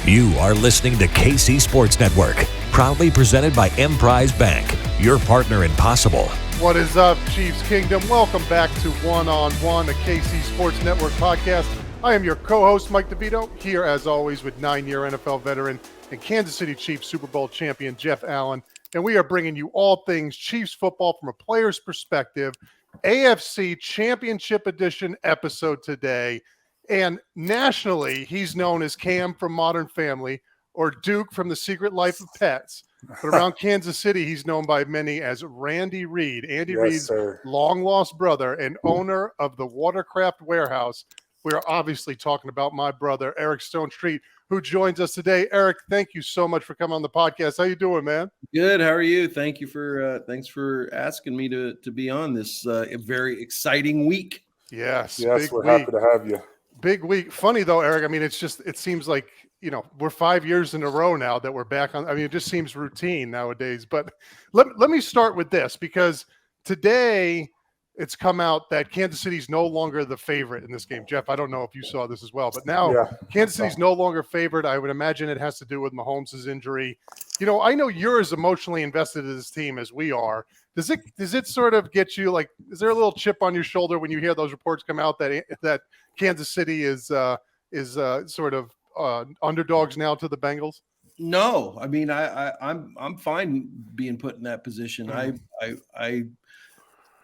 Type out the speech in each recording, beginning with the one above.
You are listening to KC Sports Network, proudly presented by Emprise Bank, your partner in possible. What is up, Chiefs Kingdom? Welcome back to One-on-One, a KC Sports Network podcast. I am your co-host, Mike DeVito, here as always with 9-year NFL veteran and Kansas City Chiefs Super Bowl champion Jeff Allen. And we are bringing you all things Chiefs football from a player's perspective. AFC Championship Edition episode today. And nationally, he's known as Cam from Modern Family or Duke from The Secret Life of Pets. But around Kansas City, he's known by many as Randy Reid. Andy Reid's long-lost brother and owner of the Watercraft Warehouse. We are obviously talking about my brother, Eric Stonestreet, who joins us today. Eric, thank you so much for coming on the podcast. How you doing, man? Good. How are you? Thank you for thanks for asking me to be on this very exciting week. Yes, we're happy to have you. Big week. Funny though, Eric. I mean, it seems like, we're 5 years in a row now that we're back on. I mean, it just seems routine nowadays. But let me start with this, because today it's come out that Kansas City's no longer the favorite in this game. Jeff, I don't know if you saw this as well, but now Kansas City's no longer favored. I would imagine it has to do with Mahomes' injury. I know you're as emotionally invested in this team as we are. Does it sort of get you, like, is there a little chip on your shoulder when you hear those reports come out that Kansas City is sort of underdogs now to the Bengals? No, I mean I'm fine being put in that position. I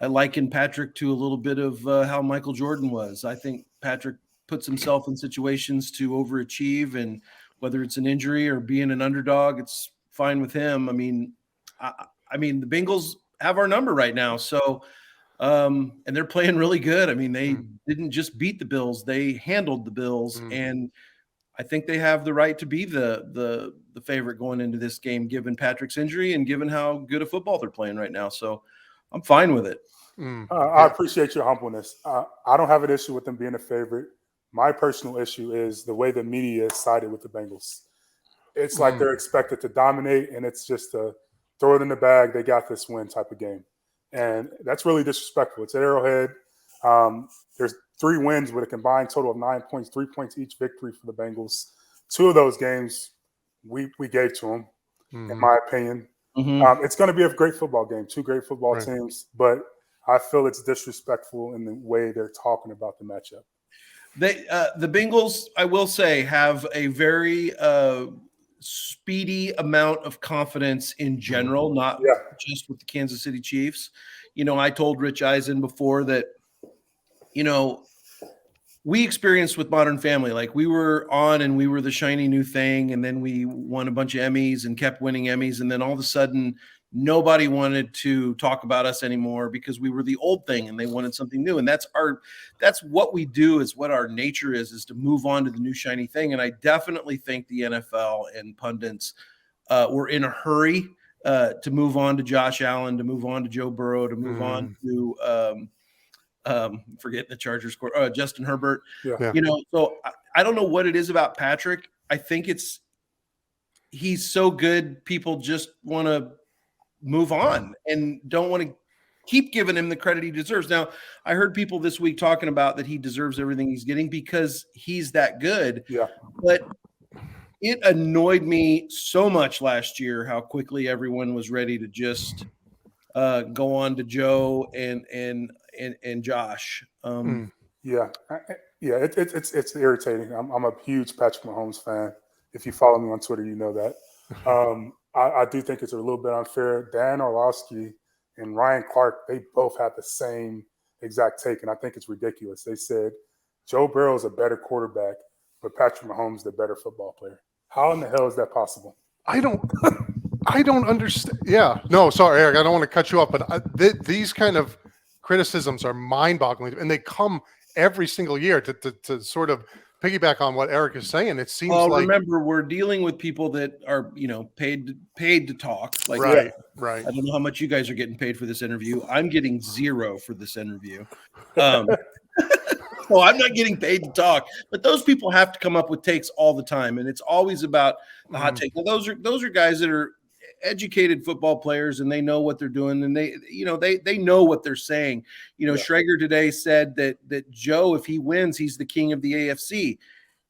liken Patrick to a little bit of how Michael Jordan was. I think Patrick puts himself in situations to overachieve, and whether it's an injury or being an underdog, it's fine with him. I mean the Bengals have our number right now, so and they're playing really good. I mean, they didn't just beat the Bills; they handled the Bills, and I think they have the right to be the favorite going into this game, given Patrick's injury and given how good a football they're playing right now. So I'm fine with it. I appreciate your humbleness. I don't have an issue with them being a favorite. My personal issue is the way the media sided with the Bengals. It's like they're expected to dominate, and it's just a throw it in the bag, they got this win type of game. And that's really disrespectful. It's at Arrowhead. There's 3 wins with a combined total of 9 points, 3 points each victory for the Bengals. 2 of those games we gave to them, in my opinion. It's going to be a great football game, 2 great football teams, but I feel it's disrespectful in the way they're talking about the matchup. The Bengals, I will say, have a very speedy amount of confidence in general, not just with the Kansas City Chiefs. I told Rich Eisen before that, we experienced with Modern Family, like we were on and we were the shiny new thing, and then we won a bunch of Emmys and kept winning Emmys, and then all of a sudden nobody wanted to talk about us anymore because we were the old thing and they wanted something new. And that's what we do, is what our nature is to move on to the new shiny thing. And I definitely think the NFL and pundits were in a hurry to move on to Josh Allen, to move on to Joe Burrow, to move on to forgetting the Chargers court, Justin Herbert. So I don't know what it is about Patrick. I think he's so good, people just want to move on and don't want to keep giving him the credit he deserves. Now, I heard people this week talking about that he deserves everything he's getting because he's that good. But it annoyed me so much last year how quickly everyone was ready to just go on to Joe and Josh. It's irritating. I'm a huge Patrick Mahomes fan. If you follow me on Twitter, you know that. I do think it's a little bit unfair. Dan Orlovsky and Ryan Clark, they both had the same exact take, and I think it's ridiculous. They said Joe Burrow is a better quarterback, but Patrick Mahomes is the better football player. How in the hell is that possible? I don't understand. Yeah. No, sorry, Eric. I don't want to cut you off, but these kind of criticisms are mind-boggling, and they come every single year to sort of piggyback on what Eric is saying. It seems remember, we're dealing with people that are, paid to talk. Like, right. I don't know how much you guys are getting paid for this interview. I'm getting $0 for this interview. Well, I'm not getting paid to talk, but those people have to come up with takes all the time, and it's always about the hot take. Now, those are guys that are educated football players, and they know what they're doing, and they know what they're saying. Schrager today said that Joe, if he wins, he's the king of the AFC.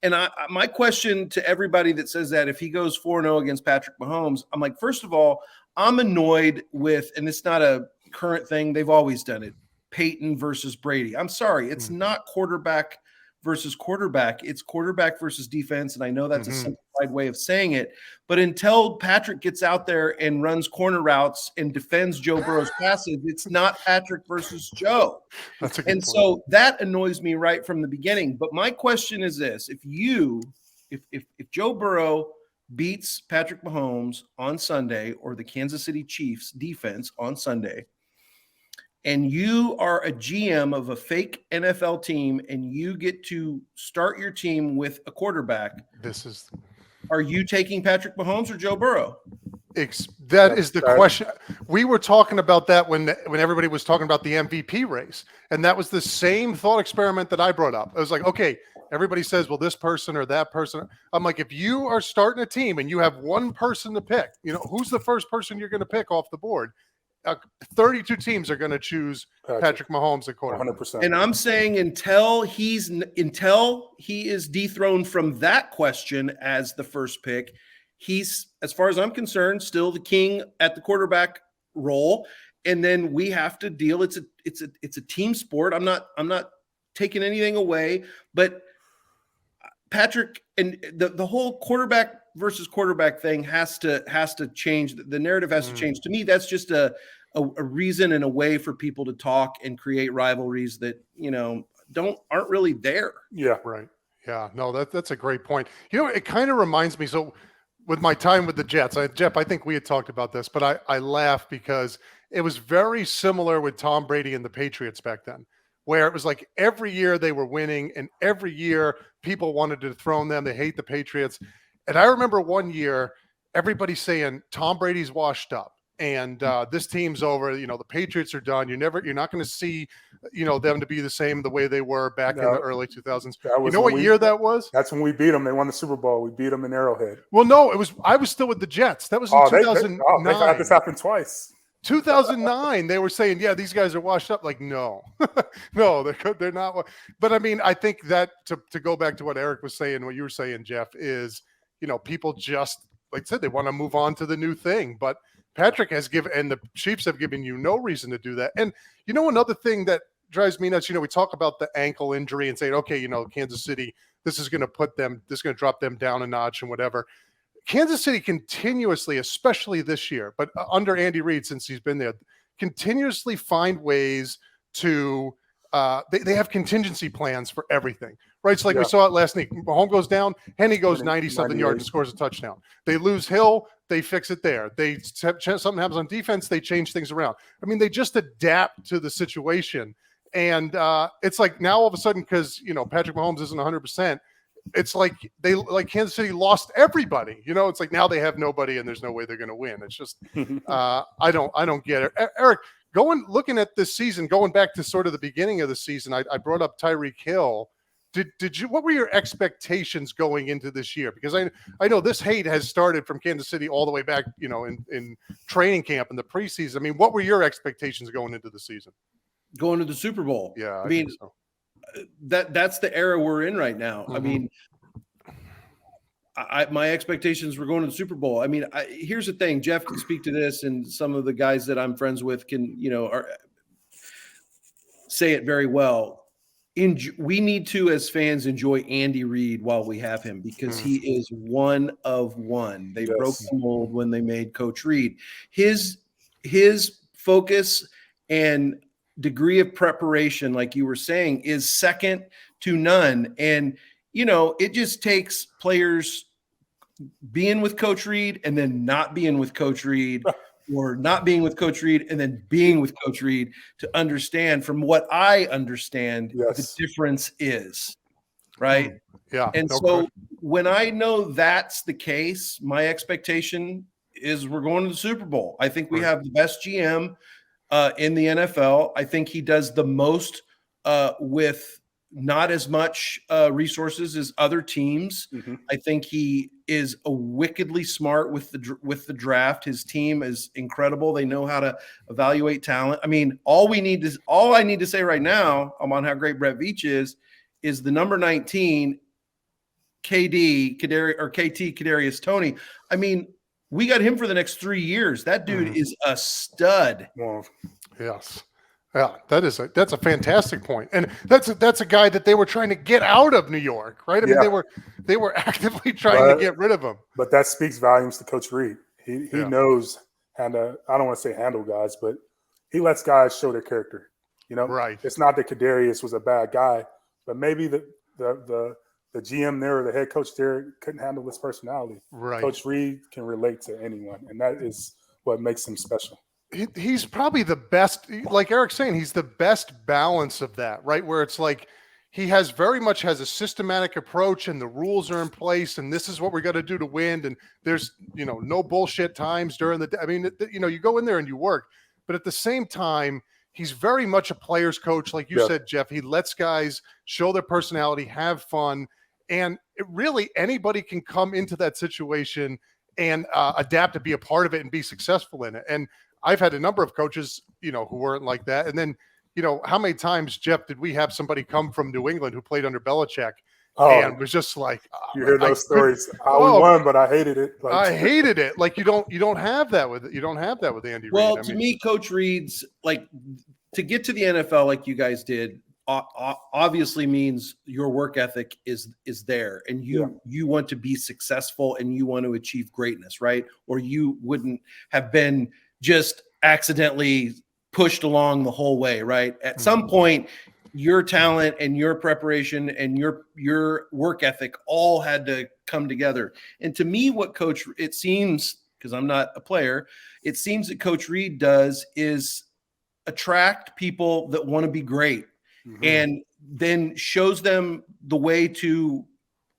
And my question to everybody that says that if he goes 4-0 against Patrick Mahomes, I'm like, first of all, I'm annoyed with, and it's not a current thing, they've always done it, Peyton versus Brady. I'm sorry, it's not quarterback versus quarterback. It's quarterback versus defense, and I know that's a simplified way of saying it. But until Patrick gets out there and runs corner routes and defends Joe Burrow's passes, it's not Patrick versus Joe. That's a good point. So that annoys me right from the beginning. But my question is this: if Joe Burrow beats Patrick Mahomes on Sunday or the Kansas City Chiefs defense on Sunday, and you are a GM of a fake NFL team and you get to start your team with a quarterback, are you taking Patrick Mahomes or Joe Burrow? That is the question. We were talking about that when everybody was talking about the MVP race, and that was the same thought experiment that I brought up. I was like, okay, everybody says, well, this person or that person. I'm like, if you are starting a team and you have one person to pick, who's the first person you're going to pick off the board? 32 teams are going to choose Patrick Mahomes at quarterback. 100%. And I'm saying until he is dethroned from that question as the first pick, he's, as far as I'm concerned, still the king at the quarterback role. And then we have to deal. It's a team sport. I'm not taking anything away, but Patrick and the whole quarterback versus quarterback thing has to change. The narrative has to change. To me, that's just a reason and a way for people to talk and create rivalries that aren't really there. Yeah, right. Yeah, no, that's a great point. It kind of reminds me. So with my time with the Jets, Jeff, I think we had talked about this, but I laugh because it was very similar with Tom Brady and the Patriots back then, where it was like every year they were winning and every year people wanted to dethrone them. They hate the Patriots. And I remember one year, everybody saying Tom Brady's washed up and this team's over. The Patriots are done. You're not going to see, them to be the same the way they were back in the early 2000s. You know what year that was? That's when we beat them. They won the Super Bowl. We beat them in Arrowhead. Well, no, I was still with the Jets. That was in 2009. They had this happen twice. 2009, they were saying, yeah, these guys are washed up. Like, no, no, they're not. But I mean, I think that to go back to what Eric was saying, what you were saying, Jeff, is, people just, like I said, they want to move on to the new thing. But Patrick has given, and the Chiefs have given you no reason to do that. And, another thing that drives me nuts, we talk about the ankle injury and saying, okay, Kansas City, this is going to drop them down a notch and whatever. Kansas City continuously, especially this year, but under Andy Reid since he's been there, continuously find ways to they have contingency plans for everything, right? So we saw it last week. Mahomes goes down, Henny goes 90-something yards and scores a touchdown. They lose Hill, they fix it there. Something happens on defense, they change things around. I mean, they just adapt to the situation. And it's like now all of a sudden, because, Patrick Mahomes isn't 100%, it's like Kansas City lost everybody. It's like now they have nobody and there's no way they're going to win. It's just I don't get it. Eric, looking at this season, going back to sort of the beginning of the season, I brought up Tyreek Hill. Did you? What were your expectations going into this year? Because I know this hate has started from Kansas City all the way back, in training camp in the preseason. I mean, what were your expectations going into the season? Going to the Super Bowl. Yeah, I mean, so. That's the era we're in right now. I mean, my expectations were going to the Super Bowl. I mean, here's the thing. Jeff can speak to this, and some of the guys that I'm friends with can, say it very well. We need to, as fans, enjoy Andy Reid while we have him, because he is one of one. They broke the mold when they made Coach Reid. His focus and degree of preparation, like you were saying, is second to none. And, it just takes players being with Coach Reid and then not being with Coach Reid, or not being with Coach Reid and then being with Coach Reid, to understand, from what I understand, the difference is, right? Yeah. And so when I know that's the case, my expectation is we're going to the Super Bowl. I think we have the best GM in the NFL. I think he does the most with not as much resources as other teams. I think he is wickedly smart with the draft. His team is incredible. They know how to evaluate talent. I mean, all I need to say right now, on how great Brett Veach is the number 19 KT Kadarius Toney. I mean, we got him for the next 3 years. That dude is a stud. Well, yes. Yeah, that's a fantastic point. And that's a guy that they were trying to get out of New York, right? I mean, they were actively trying to get rid of him. But that speaks volumes to Coach Reid. He knows how to, I don't want to say handle guys, but he lets guys show their character. You know, right? It's not that Kadarius was a bad guy, but maybe the GM there or the head coach there couldn't handle his personality. Right. Coach Reid can relate to anyone, and that is what makes him special. He's probably the best, like Eric's saying, he's the best balance of that, right? Where it's like he very much has a systematic approach and the rules are in place and this is what we're going to do to win. And there's, no bullshit times during the day. I mean, you go in there and you work, but at the same time, he's very much a player's coach. Like you said, Jeff, he lets guys show their personality, have fun. And really anybody can come into that situation and adapt to be a part of it and be successful in it. And I've had a number of coaches, who weren't like that. And then, how many times, Jeff, did we have somebody come from New England who played under Belichick and was just like, you hear those stories. We won, but I hated it. I hated it. Like you don't have that with Andy Reid. Well, to me, Coach Reid's to get to the NFL like you guys did, obviously means your work ethic is there and you want to be successful and you want to achieve greatness, right? Or you wouldn't have been just accidentally pushed along the whole way, right? At some point, your talent and your preparation and your work ethic all had to come together. And to me, it seems, because I'm not a player, it seems that Coach Reid does is attract people that want to be great and then shows them the way to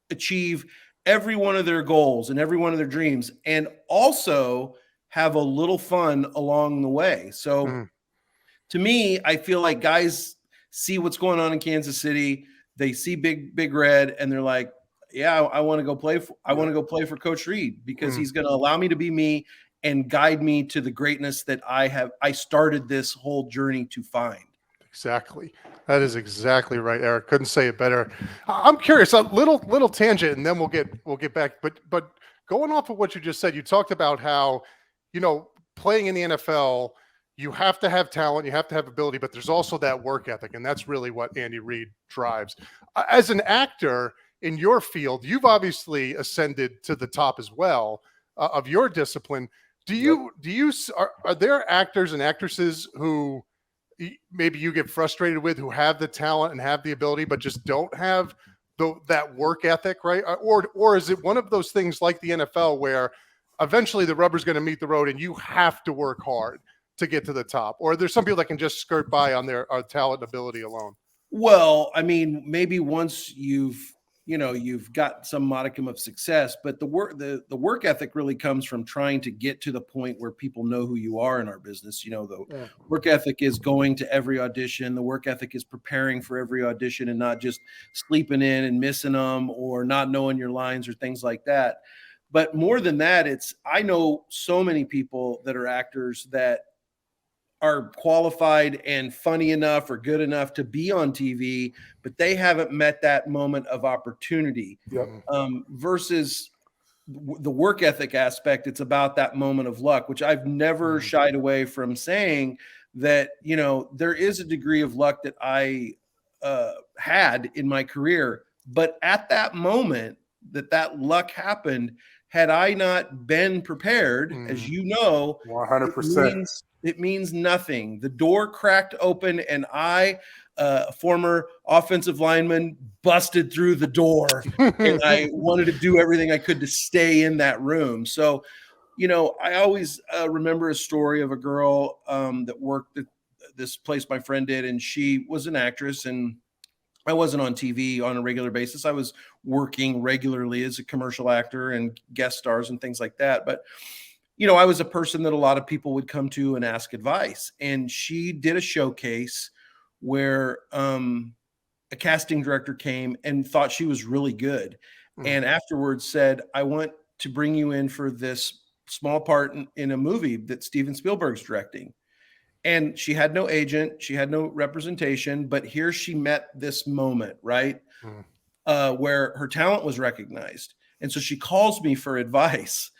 achieve every one of their goals and every one of their dreams, and also have a little fun along the way. So to me, I feel like guys see what's going on in Kansas City. They see Big Red and they're like, yeah, I want to go play for Coach Reid because he's going to allow me to be me and guide me to the greatness that I started this whole journey to find. Exactly. That is exactly right, Eric. Couldn't say it better. I'm curious, a little tangent, and then we'll get back. But going off of what you just said, you talked about how, playing in the NFL, you have to have talent, you have to have ability, but there's also that work ethic, and that's really what Andy Reid drives. As an actor in your field, you've obviously ascended to the top as well of your discipline. Are there actors and actresses who maybe you get frustrated with, who have the talent and have the ability, but just don't have that work ethic, right? Or is it one of those things like the NFL where eventually the rubber's going to meet the road and you have to work hard to get to the top? Or there's some people that can just skirt by on their talent and ability alone? Well, I mean, maybe once you've got some modicum of success, but the work ethic really comes from trying to get to the point where people know who you are in our business. Work ethic is going to every audition. The work ethic is preparing for every audition and not just sleeping in and missing them or not knowing your lines or things like that. But more than that, I know so many people that are actors that are qualified and funny enough or good enough to be on TV, but they haven't met that moment of opportunity. Versus the work ethic aspect, it's about that moment of luck, which I've never shied away from saying that, there is a degree of luck that I had in my career. But at that moment that luck happened, had I not been prepared, as 100%. It means nothing. The door cracked open and I, a former offensive lineman, busted through the door and I wanted to do everything I could to stay in that room. So, I always remember a story of a girl that worked at this place my friend did, and she was an actress, and I wasn't on TV on a regular basis. I was working regularly as a commercial actor and guest stars and things like that. But I was a person that a lot of people would come to and ask advice. And she did a showcase where a casting director came and thought she was really good. And afterwards said, I want to bring you in for this small part in a movie that Steven Spielberg's directing. And she had no agent. She had no representation. But here she met this moment, right? where her talent was recognized. And so she calls me for advice.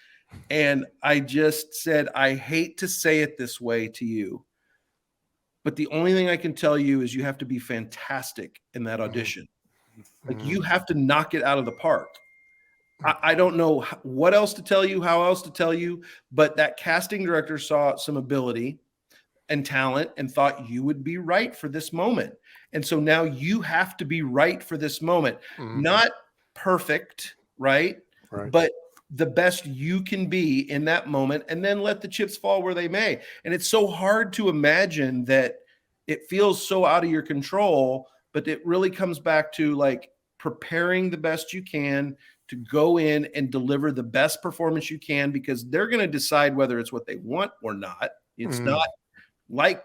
And I just said, I hate to say it this way to you, but the only thing I can tell you is you have to be fantastic in that audition. Like, you have to knock it out of the park. I don't know what else to tell you, how else to tell you, but that casting director saw some ability and talent and thought you would be right for this moment. And so now you have to be right for this moment. Not perfect, right? But the best you can be in that moment, and then let the chips fall where they may. And it's so hard to imagine that it feels so out of your control, but it really comes back to like preparing the best you can to go in and deliver the best performance you can, because they're going to decide whether it's what they want or not. It's not like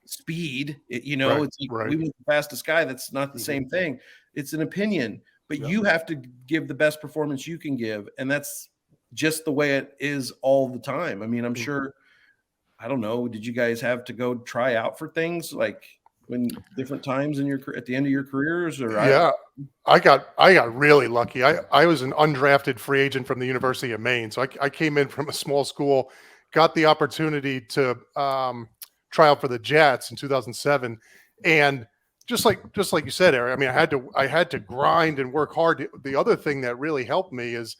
speed. It's like we were the fastest guy. That's not the same thing. It's an opinion, but you have to give the best performance you can give. And that's just the way it is all the time. I mean, I'm sure, I don't know, did you guys have to go try out for things like when different times in at the end of your careers? Or I got really lucky. I was an undrafted free agent from the University of Maine. So I came in from a small school, got the opportunity to try out for the Jets in 2007. And just like you said, Eric, I mean, I had to grind and work hard. The other thing that really helped me is,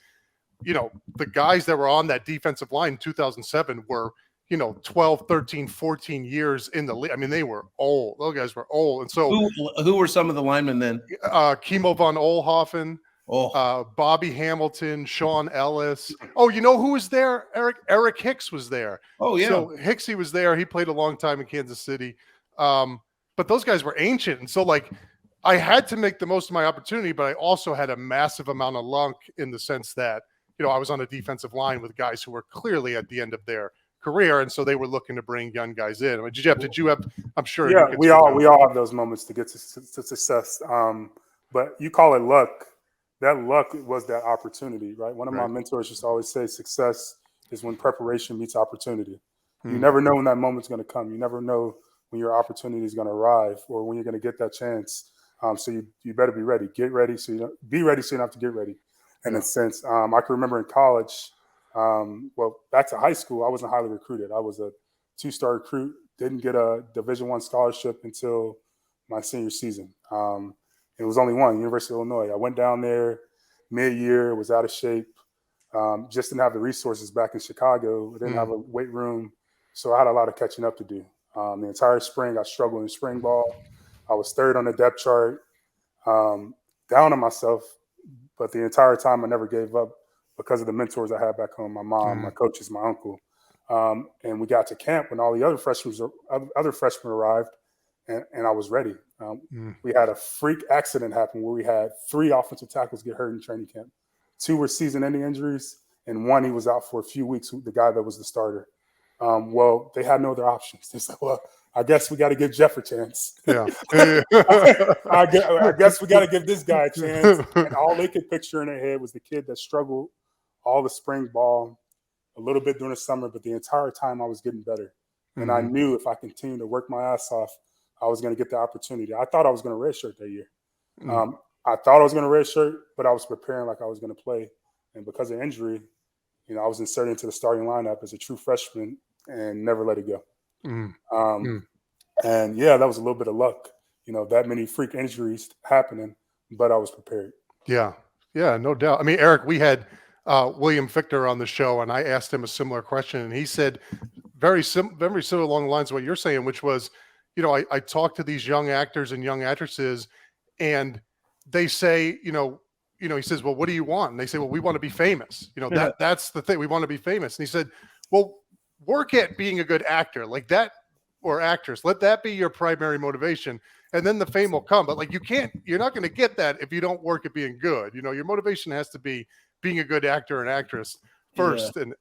the guys that were on that defensive line in 2007 were, 12, 13, 14 years in the league. I mean, they were old. Those guys were old. And so who were some of the linemen then? Kimo von Oelhoffen, Bobby Hamilton, Sean Ellis. Oh, you know who was there? Eric Hicks was there. Oh, yeah. So Hicksy was there. He played a long time in Kansas City. But those guys were ancient. And so, like, I had to make the most of my opportunity, but I also had a massive amount of luck in the sense that, I was on a defensive line with guys who were clearly at the end of their career, and so they were looking to bring young guys in. I mean, did you have? I'm sure. Yeah, we all have those moments to get to success. But you call it luck. That luck was that opportunity, right? One of my mentors used to always say, "Success is when preparation meets opportunity." You never know when that moment's going to come. You never know when your opportunity is going to arrive or when you're going to get that chance. So you better be ready. Get ready so you don't be ready so you don't have to get ready. In a sense, I can remember in college. Back to high school, I wasn't highly recruited. I was a 2-star recruit. Didn't get a Division I scholarship until my senior season. It was only one, University of Illinois. I went down there mid-year, was out of shape, just didn't have the resources back in Chicago. I didn't have a weight room, so I had a lot of catching up to do. The entire spring, I struggled in spring ball. I was third on the depth chart, down on myself. But the entire time I never gave up because of the mentors I had back home, my mom, my coaches, my uncle. And we got to camp when all the other freshmen arrived, and I was ready. We had a freak accident happen where we had 3 offensive tackles get hurt in training camp. 2 were season-ending injuries, and 1 he was out for a few weeks, the guy that was the starter. They had no other options. They said, well, I guess we got to give Jeff a chance. Yeah. I guess we got to give this guy a chance. And all they could picture in their head was the kid that struggled all the spring ball, a little bit during the summer, but the entire time I was getting better. And I knew if I continued to work my ass off, I was going to get the opportunity. I thought I was going to redshirt that year. I thought I was going to redshirt, but I was preparing like I was going to play. And because of injury, I was inserted into the starting lineup as a true freshman and never let it go. And yeah, that was a little bit of luck, that many freak injuries happening, but I was prepared. Yeah, no doubt. I mean, Eric, we had William Fichter on the show, and I asked him a similar question, and he said very similar along the lines of what you're saying, which was, I talk to these young actors and young actresses, and they say, he says, well, what do you want? And they say, well, we want to be famous. That's the thing. We want to be famous. And he said, well, work at being a good actor like that or actress. Let that be your primary motivation. And then the fame will come. But you're not going to get that if you don't work at being good. Your motivation has to be being a good actor and actress first. Yeah. And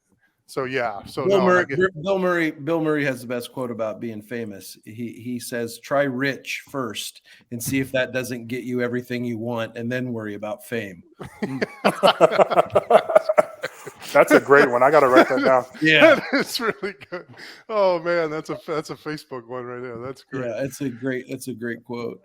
so, yeah. So Bill Murray has the best quote about being famous. He says, try rich first and see if that doesn't get you everything you want and then worry about fame. That's a great one. I got to write that down. Yeah, it's really good. Oh man, that's a Facebook one right there. That's great. Yeah, it's a great quote.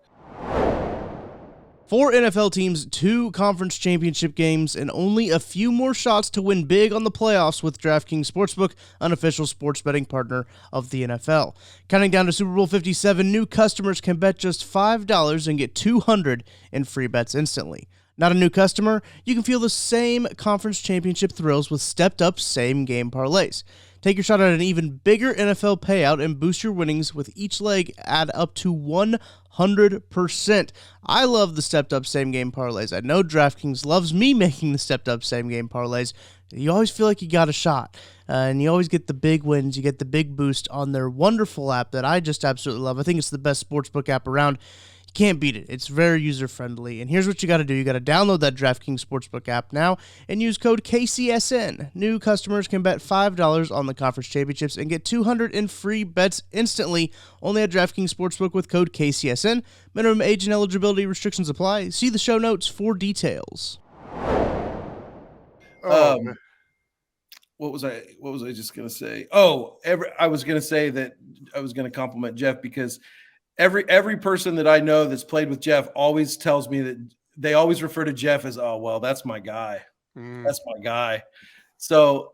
4 NFL teams, 2 conference championship games, and only a few more shots to win big on the playoffs with DraftKings Sportsbook, unofficial sports betting partner of the NFL. Counting down to Super Bowl 57, new customers can bet just $5 and get $200 in free bets instantly. Not a new customer? You can feel the same conference championship thrills with stepped-up same-game parlays. Take your shot at an even bigger NFL payout and boost your winnings with each leg add up to 100%. I love the stepped-up same-game parlays. I know DraftKings loves me making the stepped-up same-game parlays. You always feel like you got a shot, and you always get the big wins. You get the big boost on their wonderful app that I just absolutely love. I think it's the best sportsbook app around. Can't beat it. It's very user-friendly. And here's what you got to do. You got to download that DraftKings Sportsbook app now and use code KCSN. New customers can bet $5 on the conference championships and get $200 in free bets instantly. Only at DraftKings Sportsbook with code KCSN. Minimum age and eligibility restrictions apply. See the show notes for details. What was I just going to say? I was going to say that I was going to compliment Jeff because every person that I know that's played with Jeff always tells me that they always refer to Jeff as, oh, well, that's my guy. That's my guy. So,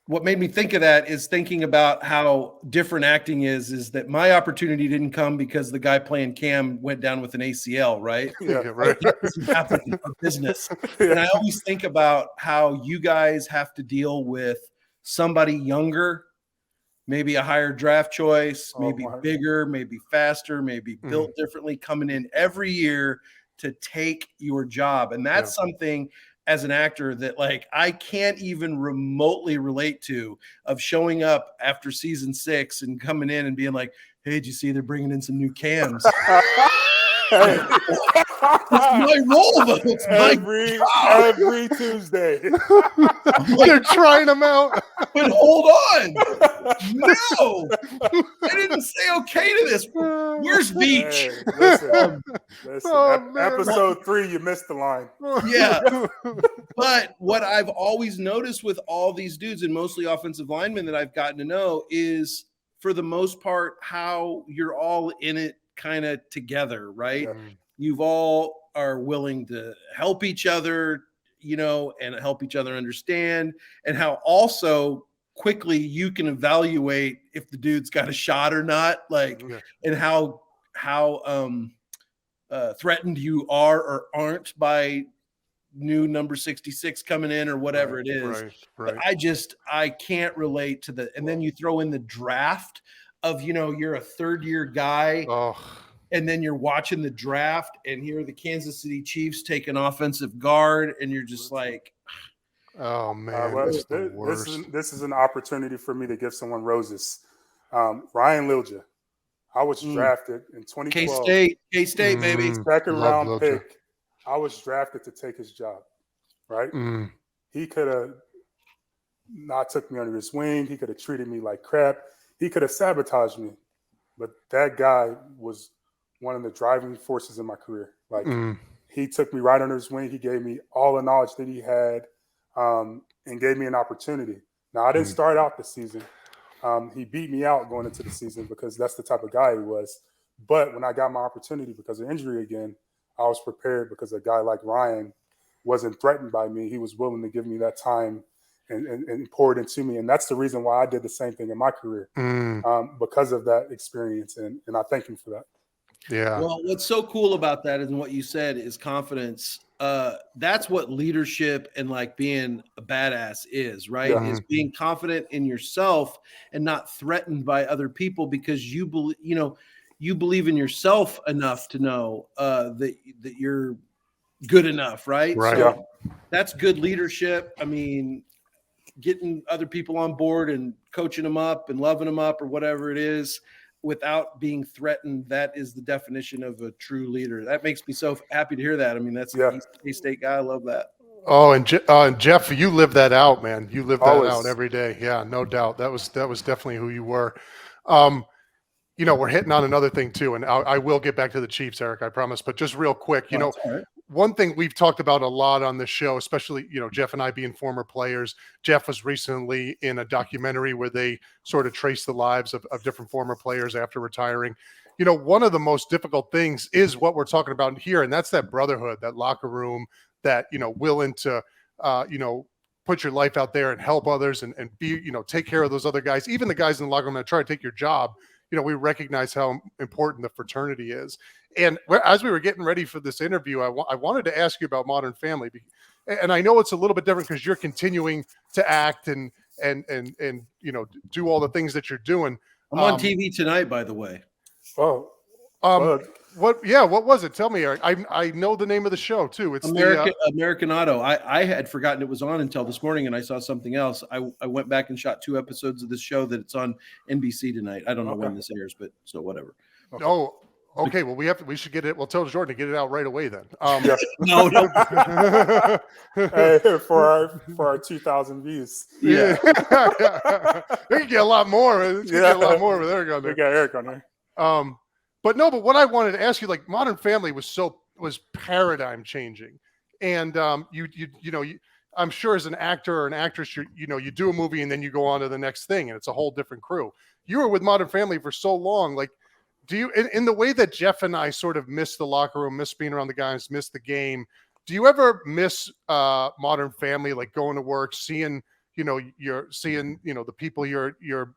what made me think of that is thinking about how different acting is that my opportunity didn't come because the guy playing Cam went down with an ACL, right? Yeah, right. That doesn't happen in our business. And I always think about how you guys have to deal with somebody younger, maybe a higher draft choice, maybe bigger, maybe faster, maybe built differently, coming in every year to take your job. And that's something as an actor that like I can't even remotely relate to, of showing up after season 6 and coming in and being like, hey, did you see they're bringing in some new cams? It's my role, though. It's every Tuesday. They're trying them out. But hold on. No. I didn't say okay to this. Where's Beach? Hey, listen. Episode 3, you missed the line. Yeah. But what I've always noticed with all these dudes, and mostly offensive linemen that I've gotten to know, is for the most part how you're all in it kind of together, right? Yeah. You've all are willing to help each other, and help each other understand, and how also quickly you can evaluate if the dude's got a shot or not, and how threatened you are or aren't by new number 66 coming in or whatever it is. Right. But I can't relate to the, and then you throw in the draft of, you're a third-year guy. And then you're watching the draft, and here are the Kansas City Chiefs take an offensive guard, and you're just like, oh man, this is an opportunity for me to give someone roses. Ryan Lilja, I was drafted in 2012. K-State, baby. Second round pick. I was drafted to take his job, right? He could have not took me under his wing. He could have treated me like crap. He could have sabotaged me. But that guy was one of the driving forces in my career. He took me right under his wing. He gave me all the knowledge that he had, and gave me an opportunity. Now, I didn't start out the season. He beat me out going into the season because that's the type of guy he was. But when I got my opportunity because of injury again, I was prepared because a guy like Ryan wasn't threatened by me. He was willing to give me that time and pour it into me. And that's the reason why I did the same thing in my career, because of that experience. And I thank him for that. Yeah. Well, what's so cool about that and what you said is confidence. That's what leadership and being a badass is, right? Yeah. Is being confident in yourself and not threatened by other people because you believe in yourself enough to know that you're good enough, right? Right. So that's good leadership. I mean, getting other people on board and coaching them up and loving them up or whatever it is without being threatened. That is the definition of a true leader. That makes me so happy to hear that. I mean, that's a K-State guy. I love that. Oh, and Jeff, you live that out, man. You live that out every day. Yeah, no doubt. That was definitely who you were. We're hitting on another thing too, and I will get back to the Chiefs, Eric, I promise. But just real quick, one thing we've talked about a lot on this show, especially, Jeff and I being former players. Jeff was recently in a documentary where they sort of trace the lives of different former players after retiring. one of the most difficult things is what we're talking about here, and that's that brotherhood, that locker room, that willing to put your life out there and help others and be take care of those other guys, even the guys in the locker room that try to take your job. We recognize how important the fraternity is. And as we were getting ready for this interview, I wanted to ask you about Modern Family, and I know it's a little bit different because you're continuing to act and do all the things that you're doing. I'm on TV tonight, by the way. Oh, what was it? Tell me, Eric. I know the name of the show too. It's American Auto. I had forgotten it was on until this morning, and I saw something else. I went back and shot 2 episodes of this show that it's on NBC tonight. I don't know when this airs, but so whatever. Okay. Oh, okay. Well, we should get it. We'll tell Jordan to get it out right away then. No. Hey, for our 2,000 views. Yeah. They can get a lot more. Get a lot more with Eric on there. We got Eric on there. But what I wanted to ask you, like, Modern Family was paradigm changing, and I'm sure as an actor or an actress, you do a movie and then you go on to the next thing, and it's a whole different crew. You were with Modern Family for so long, like, do you, in the way that Jeff and I sort of miss the locker room, miss being around the guys, miss the game, do you ever miss Modern Family, like going to work, seeing the people you're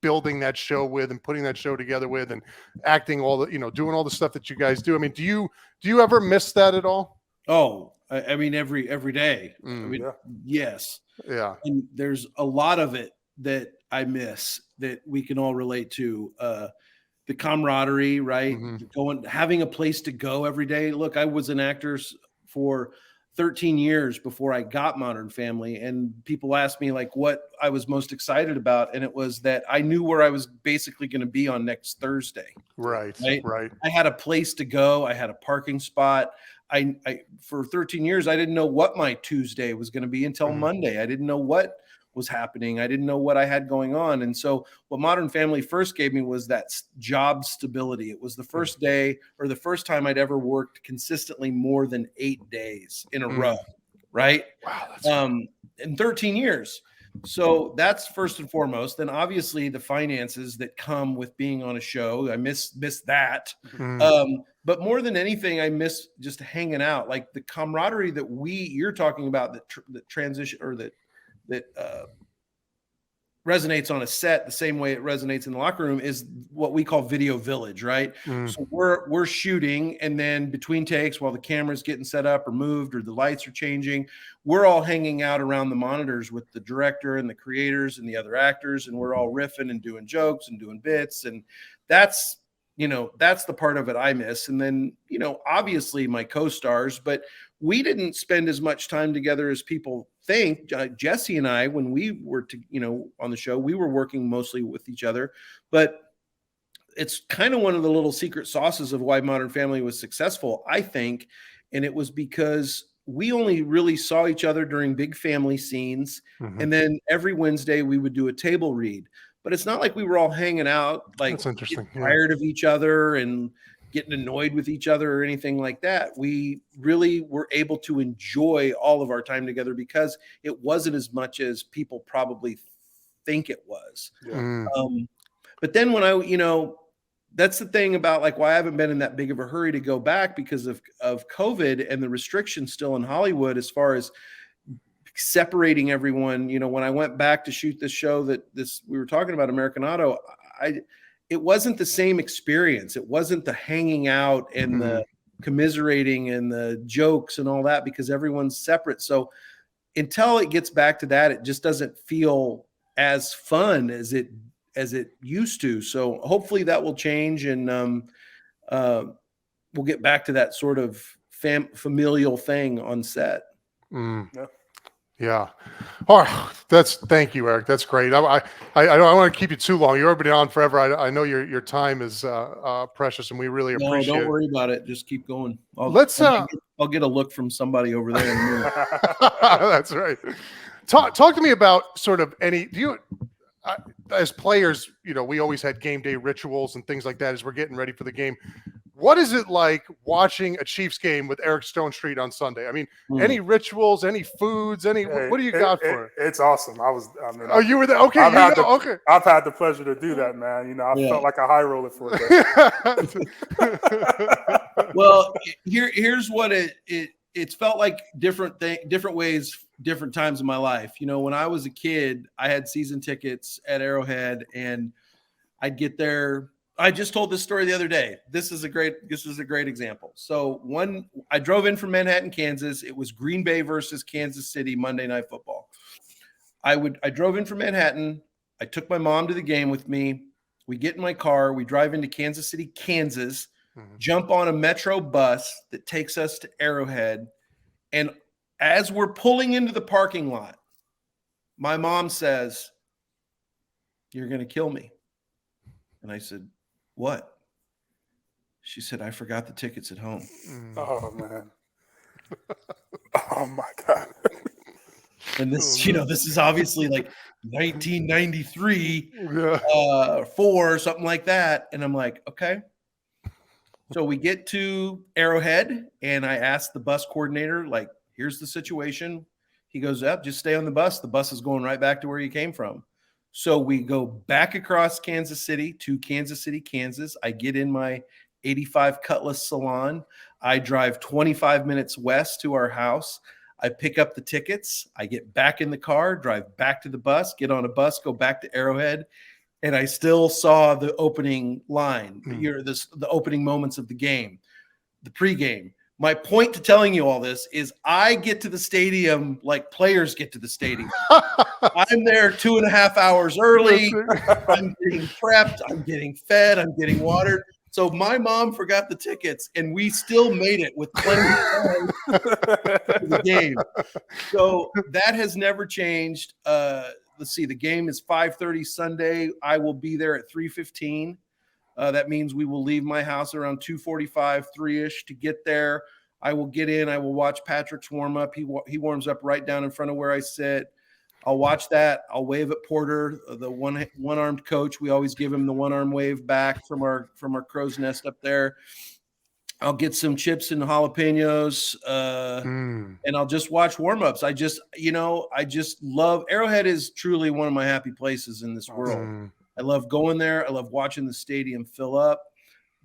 building that show with and putting that show together with and acting all the, doing all the stuff that you guys do? I mean, do you ever miss that at all? Oh, I mean, every day. I mean, yes. Yeah. And there's a lot of it that I miss that we can all relate to. The camaraderie, right? Mm-hmm. Having a place to go every day. Look, I was an actor for 13 years before I got Modern Family, and people asked me like what I was most excited about, and it was that I knew where I was basically going to be on next Thursday. Right. I had a place to go. I had a parking spot. I for 13 years I didn't know what my Tuesday was going to be until Monday. I didn't know what was happening. I didn't know what I had going on. And so what Modern Family first gave me was that job stability. It was the first day or the first time I'd ever worked consistently more than 8 days in a row. Right. Wow. That's in 13 years. So that's first and foremost. Then obviously the finances that come with being on a show, I miss that. But more than anything, I miss just hanging out, like the camaraderie that you're talking about, that transition or that resonates on a set the same way it resonates in the locker room is what we call video village, right? So we're shooting, and then between takes while the camera's getting set up or moved or the lights are changing, we're all hanging out around the monitors with the director and the creators and the other actors, and we're all riffing and doing jokes and doing bits, and that's the part of it I miss. And then, obviously my co-stars, but we didn't spend as much time together as people think. Jesse and I, when we were on the show, we were working mostly with each other, but it's kind of one of the little secret sauces of why Modern Family was successful, I think. And it was because we only really saw each other during big family scenes. And then every Wednesday we would do a table read. But it's not like we were all hanging out, like, that's interesting, tired of each other and getting annoyed with each other or anything like that. We really were able to enjoy all of our time together because it wasn't as much as people probably think it was. But then when that's the thing about like why I haven't been in that big of a hurry to go back because of COVID and the restrictions still in Hollywood as far as separating everyone. When I went back to shoot this show we were talking about, American Auto, it wasn't the same experience. It wasn't the hanging out and the commiserating and the jokes and all that because everyone's separate. So until it gets back to that, it just doesn't feel as fun as it used to. So hopefully that will change, and we'll get back to that sort of familial thing on set. Yeah. All right. Thank you, Eric. That's great. I don't want to keep you too long. You've already been on forever. I know your time is precious, and we really appreciate it. Don't worry about it. Just keep going. I'll get a look from somebody over there in a minute. That's right. Talk to me about sort of as players, we always had game day rituals and things like that as we're getting ready for the game. What is it like watching a Chiefs game with Eric Stonestreet on Sunday? I mean, any rituals, any foods, what do you got for it? It's awesome. You were there? Okay, okay. I've had the pleasure to do that, man. You know, I felt like a high roller for a day. Well, here's what it's felt like different ways, different times in my life. You know, when I was a kid, I had season tickets at Arrowhead, and I'd get there. I just told this story the other day. This is a great example. So I drove in from Manhattan, Kansas. It was Green Bay versus Kansas City Monday Night Football. I drove in from Manhattan. I took my mom to the game with me. We get in my car. We drive into Kansas City, Kansas, jump on a Metro bus that takes us to Arrowhead. And as we're pulling into the parking lot, my mom says, "You're going to kill me." And I said, "What?" She said, "I forgot the tickets at home." Oh, man. Oh, my God. And this, this is obviously like 1993, 4, something like that. And I'm like, okay. So we get to Arrowhead, and I asked the bus coordinator, like, here's the situation. He goes, "Up, just stay on the bus. The bus is going right back to where you came from." So we go back across Kansas City to Kansas City, Kansas. I get in my 85 Cutlass salon. I drive 25 minutes west to our house. I pick up the tickets. I get back in the car, drive back to the bus, get on a bus, go back to Arrowhead. And I still saw the opening line, the opening moments of the game, the pregame. My point to telling you all this is I get to the stadium like players get to the stadium. I'm there 2.5 hours early. I'm getting prepped. I'm getting fed. I'm getting watered. So my mom forgot the tickets, and we still made it with plenty of time to the game. So that has never changed. Let's see. The game is 5:30 Sunday. I will be there at 3:15. That means we will leave my house around 2:45, 3-ish to get there. I will get in. I will watch Patrick's warm up. He warms up right down in front of where I sit. I'll watch that. I'll wave at Porter, the one-armed coach. We always give him the one-arm wave back from our crow's nest up there. I'll get some chips and jalapenos, and I'll just watch warm-ups. I just love Arrowhead is truly one of my happy places in this world. I love going there. I love watching the stadium fill up.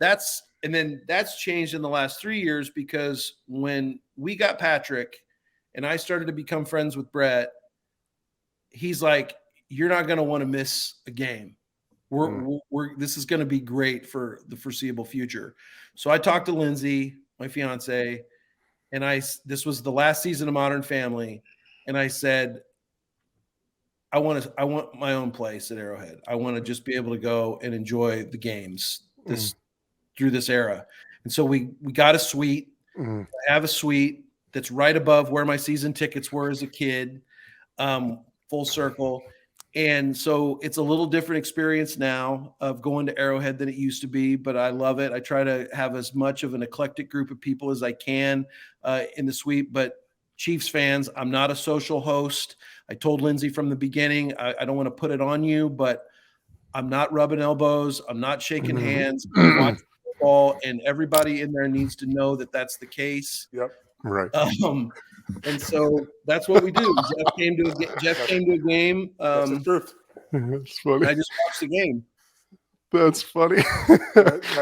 That's changed in the last 3 years because when we got Patrick and I started to become friends with Brett, he's like, "You're not going to want to miss a game. This is going to be great for the foreseeable future." So I talked to Lindsay, my fiance, and this was the last season of Modern Family, and I said, I want my own place at Arrowhead. I want to just be able to go and enjoy the games through this era. And so we got a suite. I have a suite that's right above where my season tickets were as a kid, full circle. And so it's a little different experience now of going to Arrowhead than it used to be, but I love it. I try to have as much of an eclectic group of people as I can in the suite. But Chiefs fans, I'm not a social host. I told Lindsay from the beginning, I don't want to put it on you, but I'm not rubbing elbows. I'm not shaking hands. I'm watching football, and everybody in there needs to know that that's the case. Yep. Right. And so that's what we do. Jeff came to a game. That's the truth. That's funny. I just watched the game. That's funny.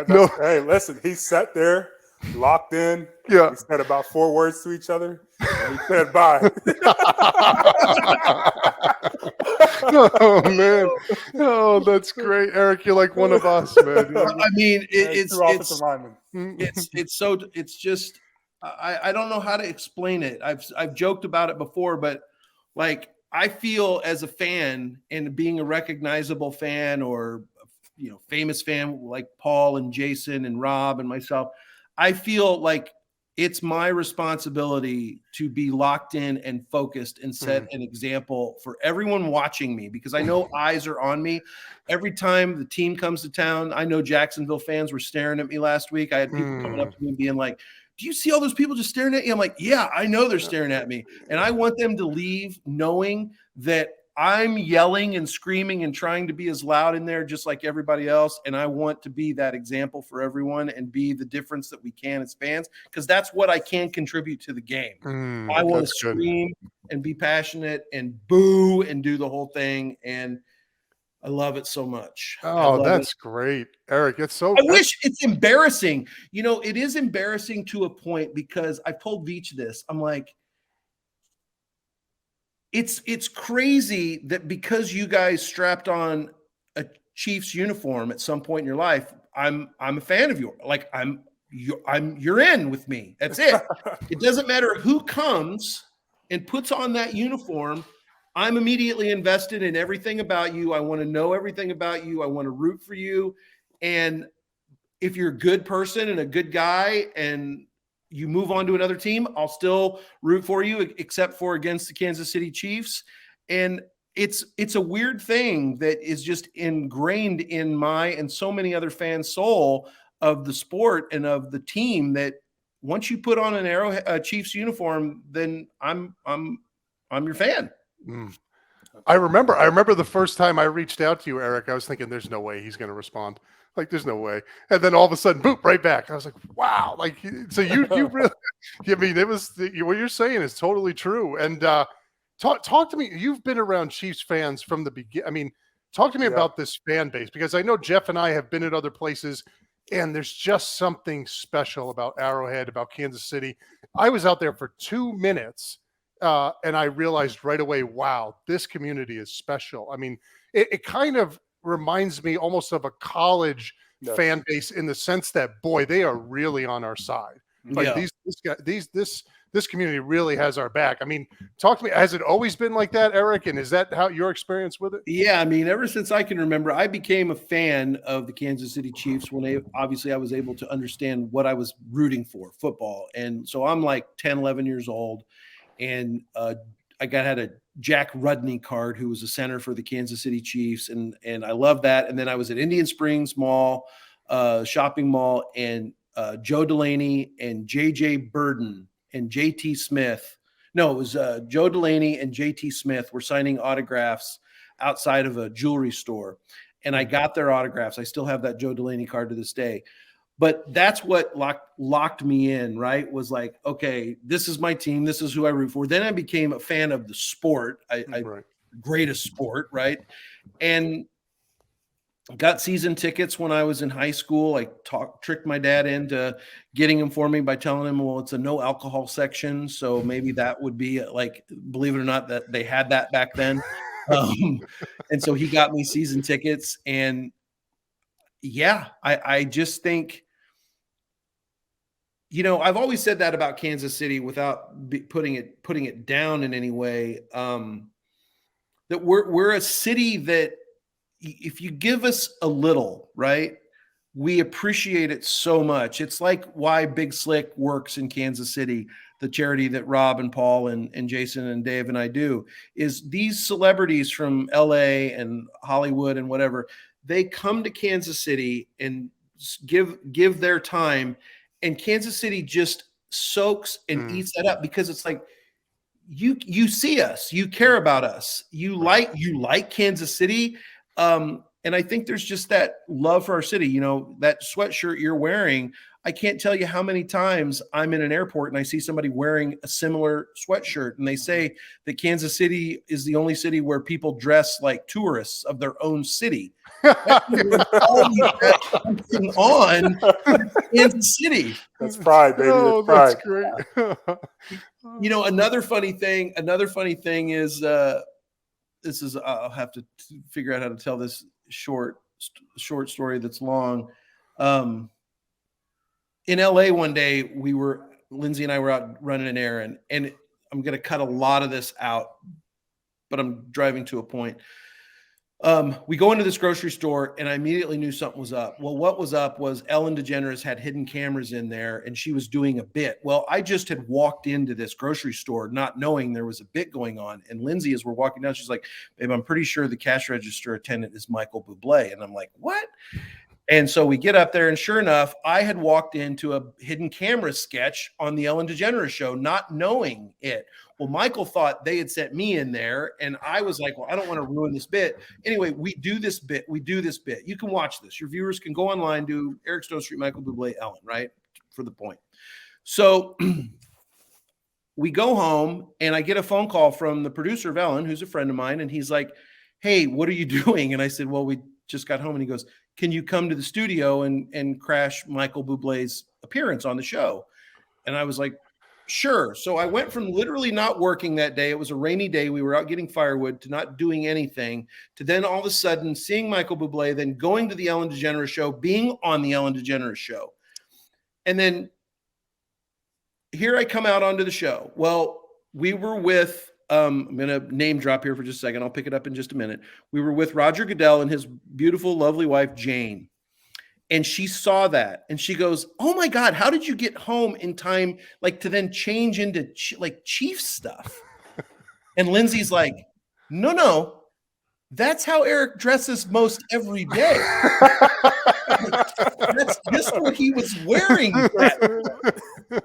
No. Hey, listen, he sat there, locked in. Yeah. We said about 4 words to each other, and he said bye. Oh, man. Oh, that's great. Eric, you're like one of us, man. I mean, it's just I don't know how to explain it. I've joked about it before, but like I feel as a fan and being a recognizable fan or famous fan like Paul and Jason and Rob and myself, I feel like it's my responsibility to be locked in and focused and set an example for everyone watching me, because I know eyes are on me. Every time the team comes to town, I know Jacksonville fans were staring at me last week. I had people coming up to me being like, "Do you see all those people just staring at you?" I'm like, "Yeah, I know they're staring at me." And I want them to leave knowing that I'm yelling and screaming and trying to be as loud in there just like everybody else. And I want to be that example for everyone and be the difference that we can as fans, because that's what I can contribute to the game. I want to scream and be passionate and boo and do the whole thing. And I love it so much. Oh, that's great, Eric. It's so. I wish it's embarrassing. You know, it is embarrassing to a point, because I've told Veach this. I'm like, it's crazy that because you guys strapped on a Chiefs uniform at some point in your life, I'm a fan of yours. Like you're in with me. That's it. It doesn't matter who comes and puts on that uniform. I'm immediately invested in everything about you. I want to know everything about you. I want to root for you. And if you're a good person and a good guy and you move on to another team, I'll still root for you, except for against the Kansas City Chiefs. And it's a weird thing that is just ingrained in my and so many other fans' soul of the sport and of the team, that once you put on a Chiefs uniform, then I'm your fan. I remember the first time I reached out to you, Eric, I was thinking there's no way he's going to respond. Like, there's no way. And then all of a sudden, boop, right back. I was like, wow. Like, so you really, I mean, it was, what you're saying is totally true. And talk to me. You've been around Chiefs fans from the beginning. I mean, talk to me about this fan base, because I know Jeff and I have been at other places, and there's just something special about Arrowhead, about Kansas City. I was out there for 2 minutes, and I realized right away, wow, this community is special. I mean, it kind of reminds me almost of a college fan base, in the sense that, boy, they are really on our side. Like this community really has our back. I mean, talk to me. Has it always been like that, Eric? And is that how your experience with it? Yeah, I mean, ever since I can remember, I became a fan of the Kansas City Chiefs when obviously I was able to understand what I was rooting for, football. And so I'm like 10, 11 years old, and I had a Jack Rudney card, who was a center for the Kansas City Chiefs. And I love that. And then I was at Indian Springs Mall, shopping mall, and Joe Delaney and JJ Burden and JT Smith. No, it was Joe Delaney and JT Smith were signing autographs outside of a jewelry store. And I got their autographs. I still have that Joe Delaney card to this day. But that's what locked me in, right? Was like, okay, this is my team. This is who I root for. Then I became a fan of the sport, greatest sport, right? And got season tickets when I was in high school. I tricked my dad into getting them for me by telling him, well, it's a no alcohol section, so maybe that would be like, believe it or not, that they had that back then. And so he got me season tickets. And yeah, I just think, you know, I've always said that about Kansas City without putting it down in any way, that we're a city that, if you give us a little, right, we appreciate it so much. It's like why Big Slick works in Kansas City, the charity that Rob and Paul and Jason and Dave and I do, is these celebrities from LA and Hollywood and whatever, they come to Kansas City and give their time, and Kansas City just soaks and eats that up, because it's like, you see us, you care about us, you like Kansas City. And I think there's just that love for our city. You know, that sweatshirt you're wearing, I can't tell you how many times I'm in an airport and I see somebody wearing a similar sweatshirt, and they say that Kansas City is the only city where people dress like tourists of their own city. On Kansas City. That's pride, baby. Oh, that's great. You know, another funny thing is, this is, I'll have to figure out how to tell this short story that's long. In LA one day, Lindsay and I were out running an errand, and I'm going to cut a lot of this out, but I'm driving to a point. We go into this grocery store, and I immediately knew something was up. Well, what was up was Ellen DeGeneres had hidden cameras in there, and she was doing a bit. Well, I just had walked into this grocery store not knowing there was a bit going on. And Lindsay, as we're walking down, she's like, babe, I'm pretty sure the cash register attendant is Michael Bublé. And I'm like, what? And so we get up there, and sure enough, I had walked into a hidden camera sketch on the Ellen DeGeneres show, not knowing it. Well, Michael thought they had sent me in there, and I was like, well, I don't want to ruin this bit. Anyway, we do this bit. You can watch this. Your viewers can go online, do Eric Stonestreet, Michael Bublé, Ellen, right? For the point. So we go home, and I get a phone call from the producer of Ellen, who's a friend of mine, and he's like, hey, what are you doing? And I said, well, we just got home. And he goes, can you come to the studio and crash Michael Bublé's appearance on the show? And I was like, sure. So I went from literally not working that day. It was a rainy day. We were out getting firewood, to not doing anything, to then all of a sudden seeing Michael Bublé, then going to the Ellen DeGeneres show, being on the Ellen DeGeneres show. And then here I come out onto the show. Well, we were with, I'm going to name drop here for just a second. I'll pick it up in just a minute. We were with Roger Goodell and his beautiful, lovely wife, Jane. And she saw that and she goes, oh my God, how did you get home in time, like to then change into Chiefs stuff? And Lindsay's like, no, that's how Eric dresses most every day. That's just what he was wearing.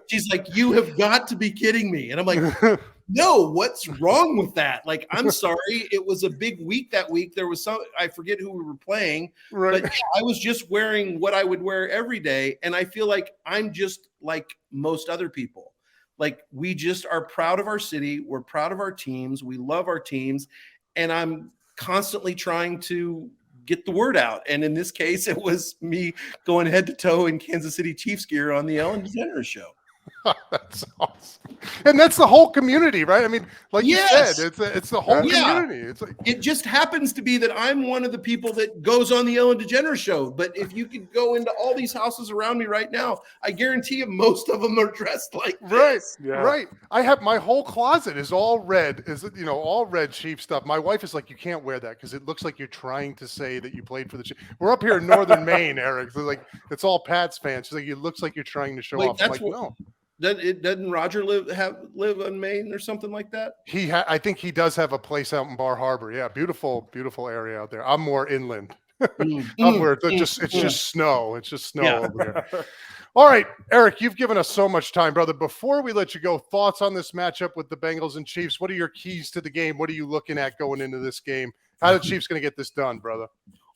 She's like, you have got to be kidding me. And I'm like, no, what's wrong with that? Like, I'm sorry. It was a big week that week. There was I forget who we were playing, right. But I was just wearing what I would wear every day. And I feel like I'm just like most other people. Like, we just are proud of our city. We're proud of our teams. We love our teams. And I'm constantly trying to get the word out. And in this case, it was me going head to toe in Kansas City Chiefs gear on the Ellen DeGeneres show. That's awesome. And that's the whole community, right? I mean, like you said, it's the whole community. It's like, it just happens to be that I'm one of the people that goes on the Ellen DeGeneres show. But if you could go into all these houses around me right now, I guarantee you most of them are dressed like this. Right. I have my whole closet is all red, all red Chief stuff. My wife is like, you can't wear that because it looks like you're trying to say that you played for the Chiefs. We're up here in northern Maine, Eric. So like, it's all Pats fans. She's like, it looks like you're trying to show off. I'm like, no. Doesn't Roger live in Maine or something like that? I think he does have a place out in Bar Harbor. Yeah, beautiful area out there. I'm more inland. It's just snow. It's just snow over there. All right, Eric, you've given us so much time, brother. Before we let you go, thoughts on this matchup with the Bengals and Chiefs? What are your keys to the game? What are you looking at going into this game? How are the Chiefs going to get this done, brother?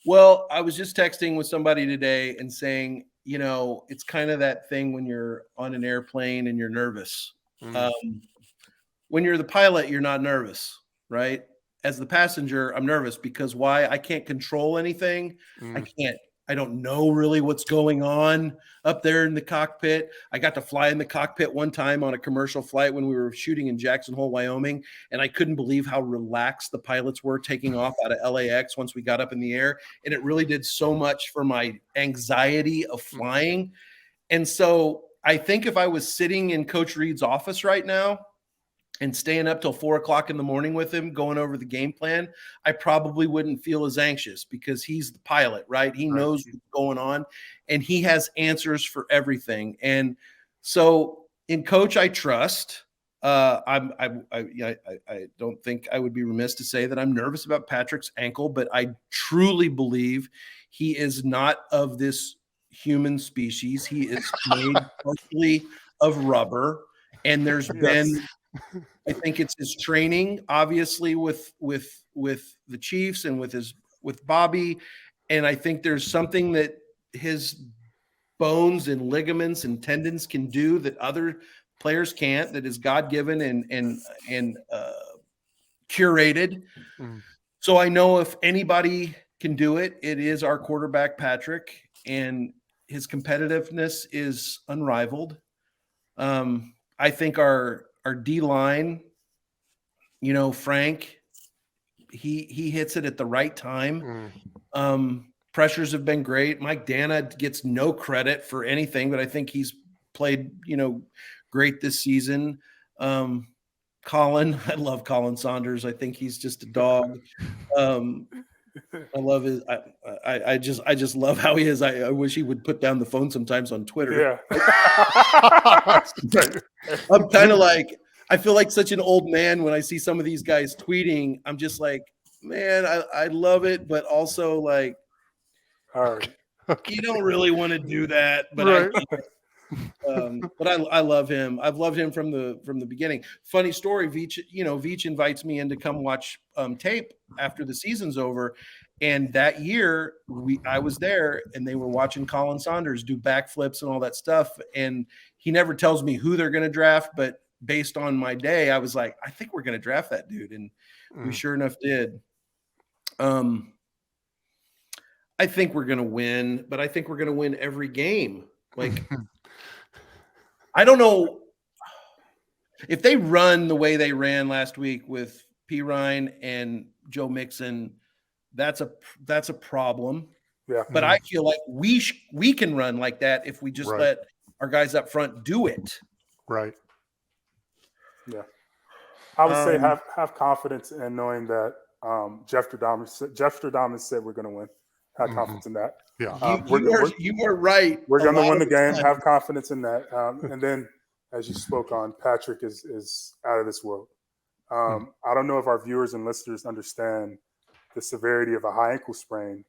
Well, I was just texting with somebody today and saying, it's kind of that thing when you're on an airplane and you're nervous. When you're the pilot, you're not nervous, right? As the passenger, I'm nervous because why? I can't control anything. I don't know really what's going on up there in the cockpit. I got to fly in the cockpit one time on a commercial flight when we were shooting in Jackson Hole, Wyoming, and I couldn't believe how relaxed the pilots were taking off out of LAX once we got up in the air, and it really did so much for my anxiety of flying. And so I think if I was sitting in Coach Reid's office right now and staying up till 4:00 in the morning with him, going over the game plan, I probably wouldn't feel as anxious because he's the pilot, right? He knows what's going on and he has answers for everything. And so in Coach, I trust. I don't think I would be remiss to say that I'm nervous about Patrick's ankle, but I truly believe he is not of this human species. He is made mostly of rubber, and there's been. I think it's his training, obviously, with the Chiefs and with Bobby. And I think there's something that his bones and ligaments and tendons can do that other players can't, that is God-given and curated. So I know if anybody can do it, it is our quarterback, Patrick, and his competitiveness is unrivaled. I think our D-line, Frank, he hits it at the right time. Pressures have been great. Mike Dana gets no credit for anything, but I think he's played, great this season. Colin, I love Colin Saunders. I think he's just a dog. I love his. I just love how he is. I wish he would put down the phone sometimes on Twitter. Yeah. I'm kind of like, I feel like such an old man when I see some of these guys tweeting. I'm just like, man, I love it, but also like, all right, you don't really want to do that. But But I love him. I've loved him from the beginning. Funny story, Veach invites me in to come watch tape after the season's over. And that year I was there and they were watching Colin Saunders do backflips and all that stuff. And he never tells me who they're going to draft, but based on my day, I was like, I think we're going to draft that dude. And we sure enough did. I think we're going to win, but I think we're going to win every game. Like, I don't know if they run the way they ran last week with P. Ryan and Joe Mixon. That's a problem. Yeah. But I feel like we can run like that if we just let our guys up front do it. Right. Yeah. I would say have confidence in knowing that Jeff Stradamus said we're going to win. Have confidence in that. Yeah. You are right. We're going to win the game. Have confidence in that. And then, as you spoke on, Patrick is out of this world. I don't know if our viewers and listeners understand the severity of a high ankle sprain,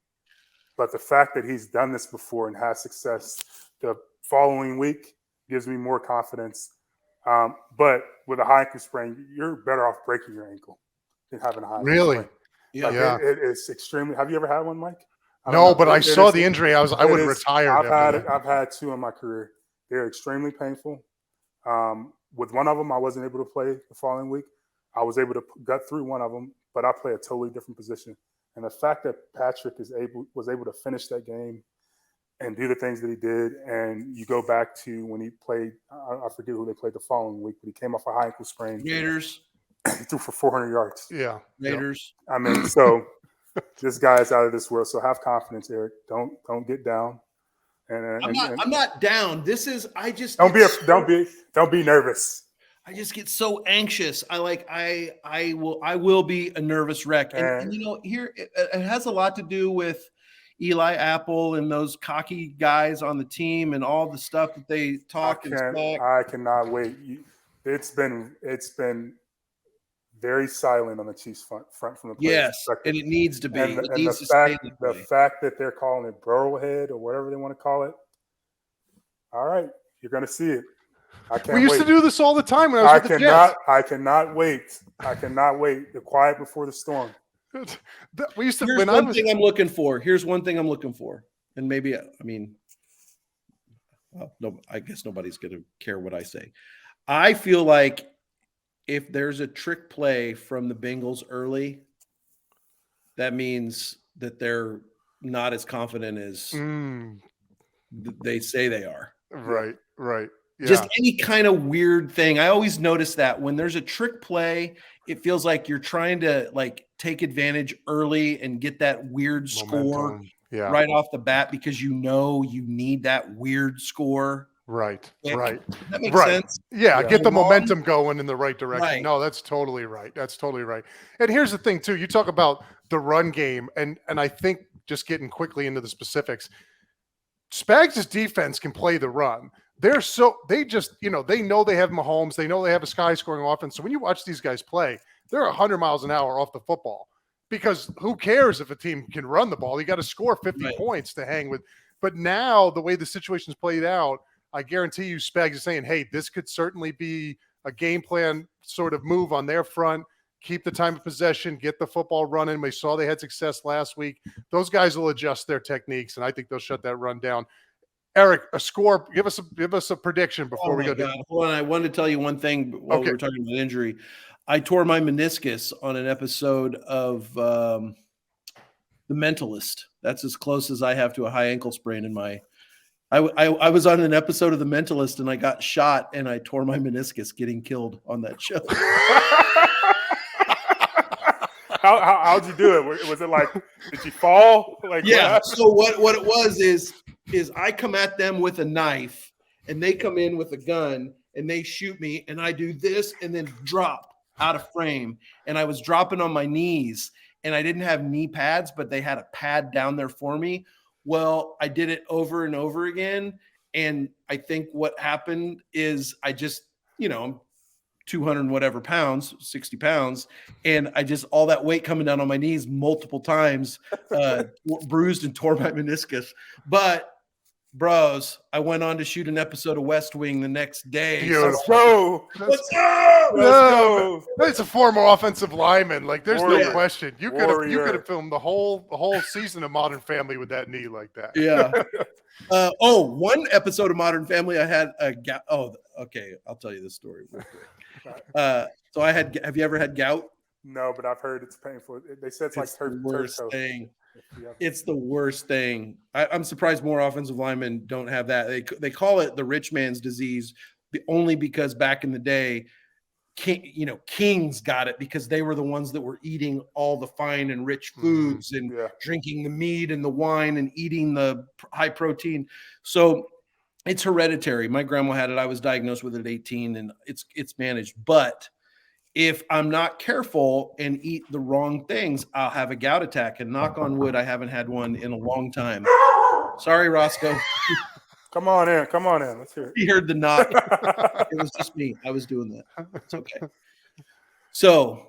but the fact that he's done this before and has success the following week gives me more confidence. But with a high ankle sprain, you're better off breaking your ankle than having a high ankle sprain. Yeah. It's extremely. Have you ever had one, Mike? No, but I saw the injury. I would have retired. I've had two in my career. They're extremely painful. With one of them, I wasn't able to play the following week. I was able to gut through one of them, but I play a totally different position. And the fact that Patrick was able to finish that game and do the things that he did, and you go back to when he played, I forget who they played the following week, but he came off a high ankle sprain. Raiders. He threw for 400 yards. Yeah. Raiders. I mean, so this guy is out of this world. So have confidence, Eric. Don't get down. I'm not down. This is don't be nervous. I just get so anxious. I will be a nervous wreck. And here it has a lot to do with Eli Apple and those cocky guys on the team and all the stuff that they talk and smack. I cannot wait. It's been very silent on the Chiefs front from the players' perspective. And it needs to be. The fact that they're calling it Burrowhead or whatever they want to call it. All right, you're going to see it. I can't We used to do this all the time when I was with the Jets. I cannot wait. I cannot wait. The quiet before the storm. We used to. Here's one thing I'm looking for. Here's one thing I'm looking for, and maybe no, I guess nobody's going to care what I say. I feel like if there's a trick play from the Bengals early, that means that they're not as confident as they say they are. Right. Yeah. Just any kind of weird thing. I always notice that when there's a trick play, it feels like you're trying to take advantage early and get that weird score right off the bat because you need that weird score. Right. That makes sense. Yeah, get the momentum going in the right direction. Right. No, that's totally right. And here's the thing too. You talk about the run game, and I think just getting quickly into the specifics, Spags' defense can play the run. They know they have Mahomes. They know they have a sky-scoring offense. So when you watch these guys play, they're 100 miles an hour off the football because who cares if a team can run the ball? You got to score 50 points to hang with. But now the way the situation's played out, I guarantee you Spags is saying, hey, this could certainly be a game plan sort of move on their front. Keep the time of possession, get the football running. We saw they had success last week. Those guys will adjust their techniques, and I think they'll shut that run down. Eric, a score. Give us a prediction before we go. Hold on, I wanted to tell you one thing while we were talking about injury. I tore my meniscus on an episode of The Mentalist. That's as close as I have to a high ankle sprain in my. I was on an episode of The Mentalist and I got shot and I tore my meniscus getting killed on that show. How'd you do it? Was it like, did you fall? So what it was is I come at them with a knife and they come in with a gun and they shoot me and I do this and then drop out of frame. And I was dropping on my knees and I didn't have knee pads, but they had a pad down there for me. Well, I did it over and over again. And I think what happened is I just, I'm 200 whatever pounds, 60 pounds. And I just, all that weight coming down on my knees multiple times, bruised and tore my meniscus. But bros, I went on to shoot an episode of West Wing the next day. Beautiful. So, What's up? let's go. It's a former offensive lineman. Like, there's Warrior. no question. You could have filmed the whole season of Modern Family with that knee like that. Yeah. One episode of Modern Family, I had a gout. Oh, okay. I'll tell you this story real quick. So have you ever had gout? No, but I've heard it's painful. They said it's like the worst turf toe. thing. It's the worst thing. I'm surprised more offensive linemen don't have that. They call it the rich man's disease only because back in the day, kings got it because they were the ones that were eating all the fine and rich foods and drinking the meat and the wine and eating the high protein. So it's hereditary. My grandma had it. I was diagnosed with it at 18 and it's managed. But if I'm not careful and eat the wrong things, I'll have a gout attack. And knock on wood, I haven't had one in a long time. Sorry, Roscoe. Come on in. Let's hear it. He heard the knock. It was just me. I was doing that. It's okay. So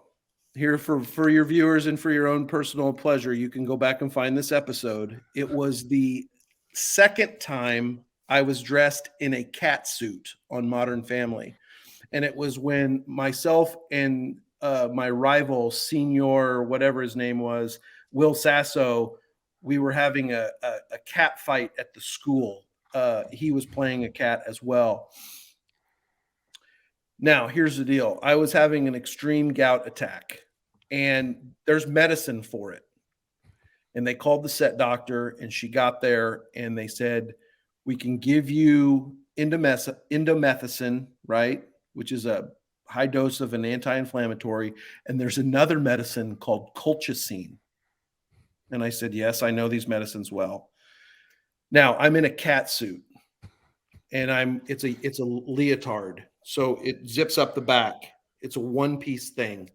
here for your viewers and for your own personal pleasure, you can go back and find this episode. It was the second time I was dressed in a cat suit on Modern Family. And it was when myself and my rival, senior, whatever his name was, Will Sasso, we were having a cat fight at the school. He was playing a cat as well. Now, here's the deal. I was having an extreme gout attack, and there's medicine for it. And they called the set doctor, and she got there, and they said, we can give you indomethacin, right? Which is a high dose of an anti-inflammatory. And there's another medicine called colchicine. And I said, yes, I know these medicines well. Now I'm in a cat suit and it's a leotard. So it zips up the back. It's a one-piece thing.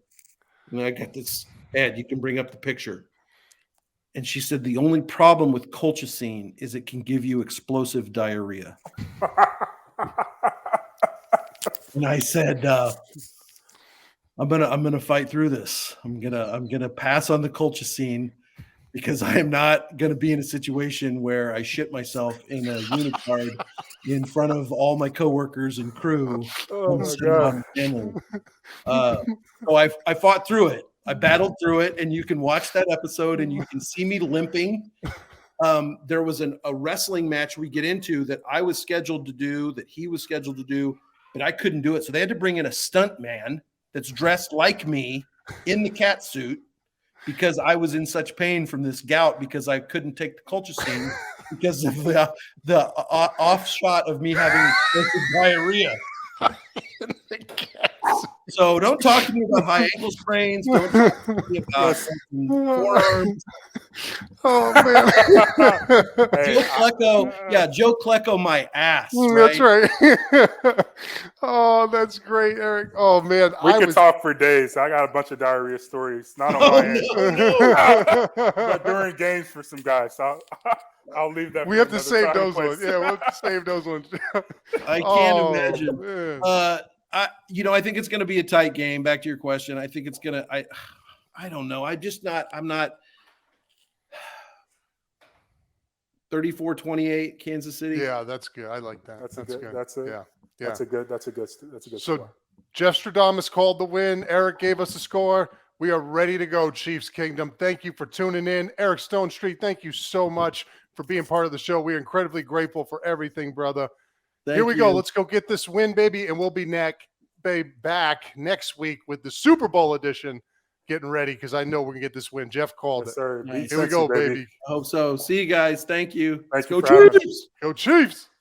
And I got this, Ed, you can bring up the picture. And she said, the only problem with colchicine is it can give you explosive diarrhea. And I said, I'm gonna fight through this. I'm gonna pass on the colchicine because I am not gonna be in a situation where I shit myself in a unitard in front of all my coworkers and crew. Oh my God. So I fought through it. I battled through it, and you can watch that episode, and you can see me limping. There was a wrestling match we get into that I was scheduled to do, that he was scheduled to do, but I couldn't do it. So they had to bring in a stunt man that's dressed like me in the cat suit because I was in such pain from this gout because I couldn't take the colchicine because of the off shot of me having explosive diarrhea. So don't talk to me about high ankle sprains. Don't talk to me about forearms. Oh man, Joe Klecko, Joe Klecko, my ass. Right? That's right. Oh, that's great, Eric. Oh man, We could talk for days. I got a bunch of diarrhea stories, not on my end, but during games for some guys. So I'll leave that. We have to save those ones. Yeah, we'll have to save those ones. I can't imagine. I think it's going to be a tight game. Back to your question, I think it's going to. I don't know. I'm not. 34-28 Kansas City. Yeah, that's good. I like that. That's good. That's a good. So score. Jeff Stradamus called the win. Eric gave us a score. We are ready to go, Chiefs Kingdom. Thank you for tuning in. Eric Stonestreet, thank you so much for being part of the show. We are incredibly grateful for everything, brother. Here we go. Let's go get this win, baby, and we'll be back next week with the Super Bowl edition. Getting ready because I know we're gonna get this win. Jeff called it. Sir. Nice. Here we go, baby. I hope so. See you guys. Thank you. Thank Go you for having us. Chiefs. Go Chiefs.